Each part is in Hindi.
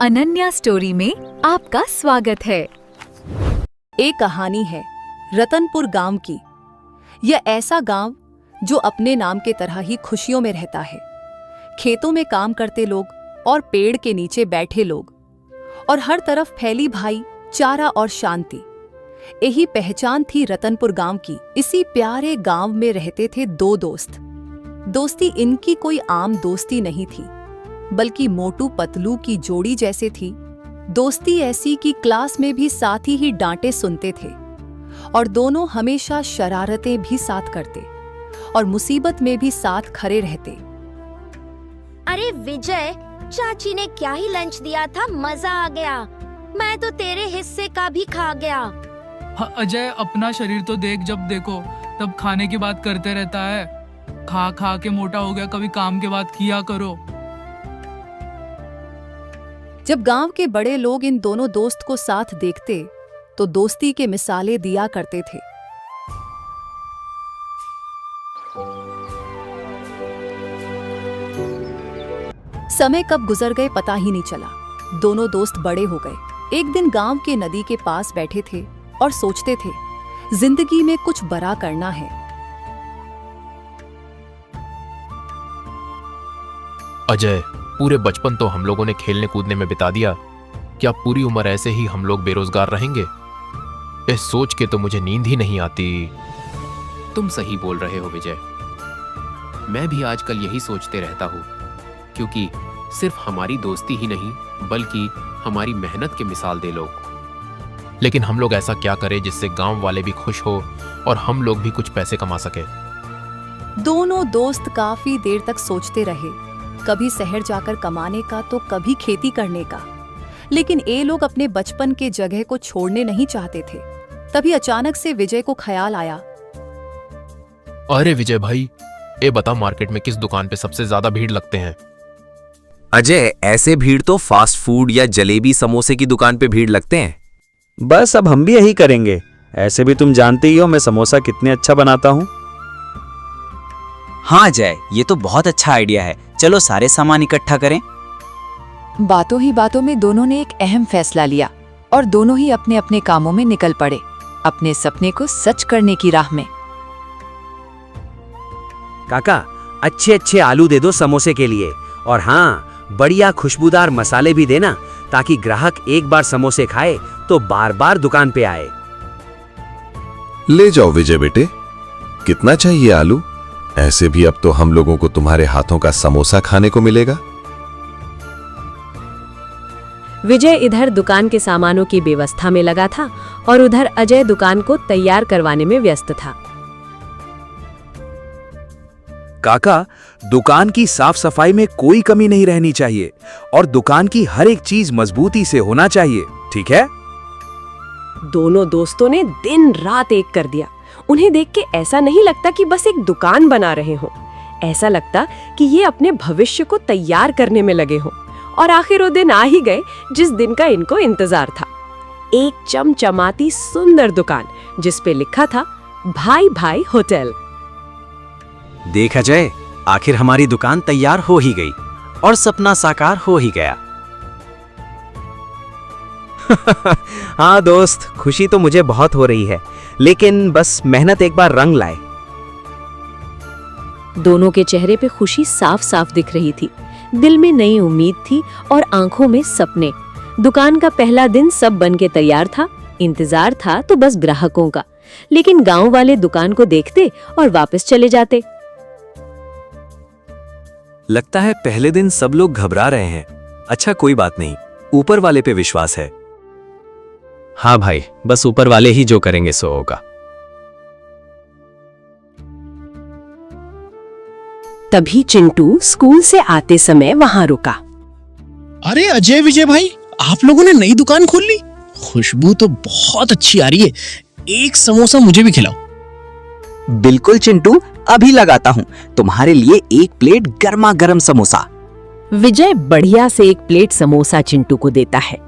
अनन्या स्टोरी में आपका स्वागत है। एक कहानी है रतनपुर गांव की। यह ऐसा गांव जो अपने नाम के तरह ही खुशियों में रहता है। खेतों में काम करते लोग और पेड़ के नीचे बैठे लोग और हर तरफ फैली भाईचारा और शांति, यही पहचान थी रतनपुर गांव की। इसी प्यारे गांव में रहते थे दो दोस्त। दोस्ती इनकी कोई आम दोस्ती नहीं थी, बल्कि मोटू पतलू की जोड़ी जैसे थी। दोस्ती ऐसी कि क्लास में भी साथ ही डांटे सुनते थे और दोनों हमेशा शरारतें भी साथ करते और मुसीबत में भी साथ खड़े रहते। अरे विजय, चाची ने क्या ही लंच दिया था, मजा आ गया। मैं तो तेरे हिस्से का भी खा गया। हाँ अजय, अपना शरीर तो देख, जब देखो तब खाने की बात करते रहता है। खा खा के मोटा हो गया, कभी काम के बात किया करो। जब गांव के बड़े लोग इन दोनों दोस्त को साथ देखते तो दोस्ती के मिसालें दिया करते थे। समय कब गुजर गए पता ही नहीं चला। दोनों दोस्त बड़े हो गए। एक दिन गांव के नदी के पास बैठे थे और सोचते थे जिंदगी में कुछ बड़ा करना है। अजय, पूरे बचपन तो हम लोगों ने खेलने कूदने में बिता दिया। क्या पूरी उम्र ऐसे ही हम लोग बेरोजगार रहेंगे? इस सोच के तो मुझे नींद ही नहीं आती। तुम सही बोल रहे हो विजय। मैं भी आजकल यही सोचते रहता हूँ, क्योंकि सिर्फ हमारी दोस्ती ही नहीं बल्कि हमारी मेहनत की मिसाल दे लोग। लेकिन हम लोग ऐसा क्या करें जिससे गांव वाले भी खुश हो और हम लोग भी कुछ पैसे कमा सके। दोनों दोस्त काफी देर तक सोचते रहे, कभी शहर जाकर कमाने का तो कभी खेती करने का। लेकिन ये लोग अपने बचपन के जगह को छोड़ने नहीं चाहते थे। तभी अचानक से विजय को ख्याल आया। अरे विजय भाई, ये बता, मार्केट में किस दुकान पे सबसे ज्यादा भीड़ लगते हैं? अजय, ऐसे भीड़ तो फास्ट फूड या जलेबी समोसे की दुकान पे भीड़ लगते हैं। बस अब हम भी यही करेंगे। ऐसे भी तुम जानते ही हो मैं समोसा कितने अच्छा बनाता हूँ। हाँ अजय, ये तो बहुत अच्छा आइडिया है। चलो सारे सामान इकट्ठा करें। बातों ही बातों में दोनों ने एक अहम फैसला लिया और दोनों ही अपने अपने कामों में निकल पड़े, अपने सपने को सच करने की राह में। काका, अच्छे अच्छे आलू दे दो समोसे के लिए, और हाँ, बढ़िया खुशबूदार मसाले भी देना, ताकि ग्राहक एक बार समोसे खाए तो बार बार दुकान पे आए। ले जाओ विजय बेटे, कितना चाहिए आलू? ऐसे भी अब तो हम लोगों को तुम्हारे हाथों का समोसा खाने को मिलेगा। विजय इधर दुकान के सामानों की व्यवस्था में लगा था और उधर अजय दुकान को तैयार करवाने में व्यस्त था। काका, दुकान की साफ सफाई में कोई कमी नहीं रहनी चाहिए और दुकान की हर एक चीज मजबूती से होना चाहिए, ठीक है? दोनों दोस्तों ने दिन रात एक कर दिया। उन्हें देख के ऐसा नहीं लगता कि बस एक दुकान बना रहे हों, ऐसा लगता कि ये अपने भविष्य को तैयार करने में लगे हों। और आखिर वो दिन आ ही गए जिस दिन का इनको इंतजार था। एक चमचमाती सुंदर दुकान जिस पे लिखा था भाई भाई होटल। देख अजय, आखिर हमारी दुकान तैयार हो ही गई और सपना साकार हो ही गया। हाँ दोस्त, खुशी तो मुझे बहुत हो रही है, लेकिन बस मेहनत एक बार रंग लाए। दोनों के चेहरे पे खुशी साफ साफ दिख रही थी। दिल में नई उम्मीद थी और आंखों में सपने। दुकान का पहला दिन सब बन के तैयार था। इंतजार था तो बस ग्राहकों का, लेकिन गांव वाले दुकान को देखते और वापस चले जाते। लगता है पहले दिन सब लोग घबरा रहे हैं। अच्छा कोई बात नहीं, ऊपर वाले पे विश्वास है। हाँ भाई, बस ऊपर वाले ही जो करेंगे सो होगा। तभी चिंटू स्कूल से आते समय वहां रुका। अरे अजय विजय भाई, आप लोगों ने नई दुकान खोल ली। खुशबू तो बहुत अच्छी आ रही है। एक समोसा मुझे भी खिलाओ। बिल्कुल चिंटू, अभी लगाता हूँ तुम्हारे लिए एक प्लेट गर्मा गर्म समोसा। विजय बढ़िया से एक प्लेट समोसा चिंटू को देता है।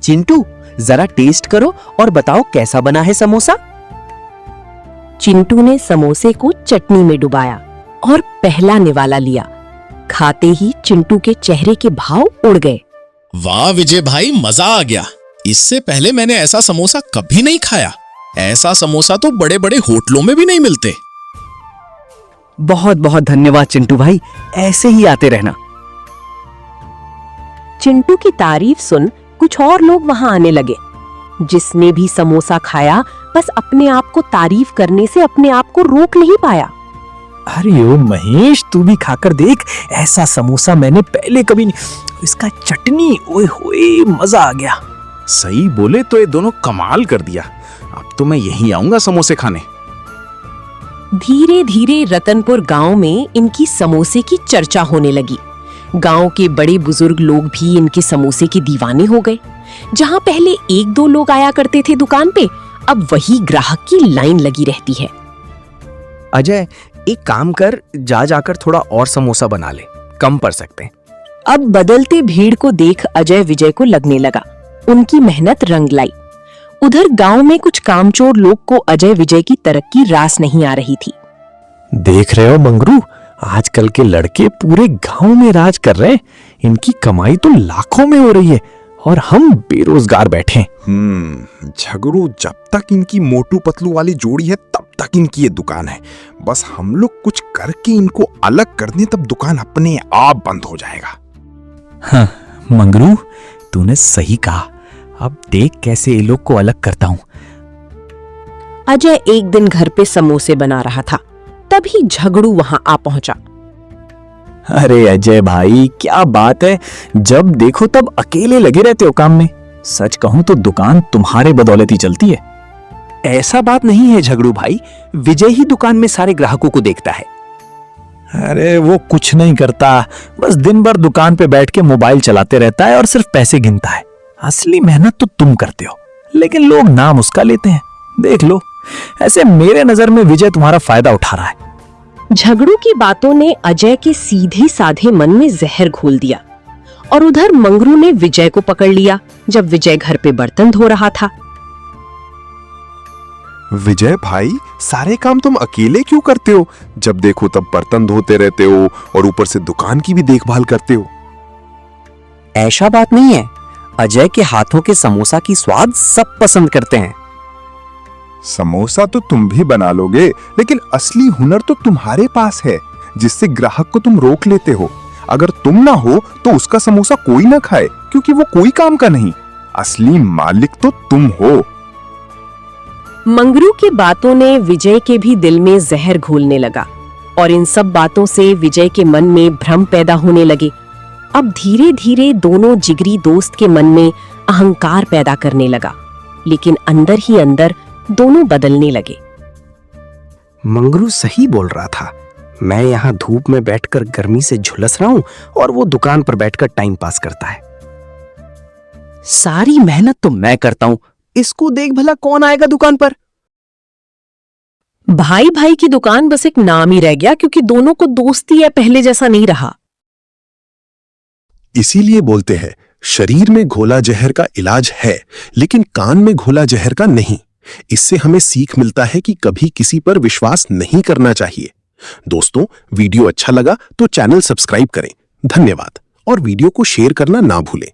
चिंटू, जरा टेस्ट करो और बताओ कैसा बना है समोसा। चिंटू ने समोसे को चटनी में डुबाया और पहला निवाला लिया। खाते ही चिंटू के चेहरे के भाव उड़ गए। वाह विजय भाई, मजा आ गया। इससे पहले मैंने ऐसा समोसा कभी नहीं खाया। ऐसा समोसा तो बड़े बड़े होटलों में भी नहीं मिलते। बहुत बहुत धन्यवाद चिंटू भाई, ऐसे ही आते रहना। चिंटू की तारीफ सुन कुछ और लोग वहां आने लगे। जिसने भी समोसा खाया बस अपने आप को तारीफ करने से अपने आप को रोक नहीं पाया। अरे ओ महेश, तू भी खाकर देख, ऐसा समोसा मैंने पहले कभी नहीं। इसका चटनी, ओए होए, मजा आ गया। सही बोले तो ये दोनों कमाल कर दिया। अब तो मैं यहीं आऊंगा समोसे खाने। धीरे धीरे रतनपुर गांव में इनकी समोसे की चर्चा होने लगी। गांव के बड़े बुजुर्ग लोग भी इनके समोसे के दीवाने हो गए। जहां पहले 1-2 लोग आया करते थे दुकान पे, अब वही ग्राहक की लाइन लगी रहती है। अजय, एक काम कर, जाकर थोड़ा और समोसा बना ले, कम पड़ सकते हैं। अब बदलते भीड़ को देख अजय विजय को लगने लगा उनकी मेहनत रंग लाई। उधर गांव में कुछ कामचोर लोग को अजय विजय की तरक्की रास नहीं आ रही थी। देख रहे हो मंगरू, आजकल के लड़के पूरे गांव में राज कर रहे हैं। इनकी कमाई तो लाखों में हो रही है और हम बेरोजगार बैठे हैं। झगड़ू, जब तक इनकी मोटू पतलू वाली जोड़ी है तब तक इनकी ये दुकान है। बस हम लोग कुछ करके इनको अलग कर दें, तब दुकान अपने आप बंद हो जाएगा। हाँ मंगरू, तूने सही कहा। अब देख कैसे ये लोग को अलग करता हूँ। अजय एक दिन घर पे समोसे बना रहा था, तभी झगड़ू वहां आ पहुंचा। अरे अजय भाई, क्या बात है, जब देखो तब अकेले लगे रहते हो काम में। सच कहूं तो दुकान तुम्हारे बदौलत ही चलती है। ऐसा बात नहीं है झगड़ू भाई, विजय ही दुकान में सारे ग्राहकों को देखता है। अरे वो कुछ नहीं करता, बस दिन भर दुकान पे बैठ के मोबाइल चलाते रहता है और सिर्फ पैसे गिनता है। असली मेहनत तो तुम करते हो, लेकिन लोग नाम उसका लेते हैं। देख लो, ऐसे मेरे नजर में विजय तुम्हारा फायदा उठा रहा है। झगड़ू की बातों ने अजय के सीधे साधे मन में जहर घोल दिया और उधर मंगरू ने विजय को पकड़ लिया जब विजय घर पे बर्तन धो रहा था। विजय भाई, सारे काम तुम अकेले क्यों करते हो? जब देखो तब बर्तन धोते रहते हो और ऊपर से दुकान की भी देखभाल करते हो। ऐसा बात नहीं है, अजय के हाथों के समोसा की स्वाद सब पसंद करते हैं। समोसा तो तुम भी बना लोगे, लेकिन असली हुनर तो तुम्हारे पास है, जिससे ग्राहक को तुम रोक लेते हो। अगर तुम ना हो तो उसका समोसा कोई ना खाए, क्योंकि वो कोई काम का नहीं। असली मालिक तो तुम हो। मंगरू की बातों ने विजय के भी दिल में जहर घोलने लगा और इन सब बातों से विजय के मन में भ्रम पैदा होने लगे। अब धीरे धीरे दोनों जिगरी दोस्त के मन में अहंकार पैदा करने लगा, लेकिन अंदर ही अंदर दोनों बदलने लगे। मंगरू सही बोल रहा था। मैं यहाँ धूप में बैठकर गर्मी से झुलस रहा हूँ और वो दुकान पर बैठकर टाइम पास करता है। सारी मेहनत तो मैं करता हूँ, इसको देख भला कौन आएगा दुकान पर। भाई भाई की दुकान बस एक नाम ही रह गया, क्योंकि दोनों को दोस्ती है पहले जैसा नहीं रहा। इसीलिए बोलते हैं, शरीर में घोला जहर का इलाज है, लेकिन कान में घोला जहर का नहीं। इससे हमें सीख मिलता है कि कभी किसी पर विश्वास नहीं करना चाहिए। दोस्तों, वीडियो अच्छा लगा तो चैनल सब्सक्राइब करें। धन्यवाद और वीडियो को शेयर करना ना भूलें।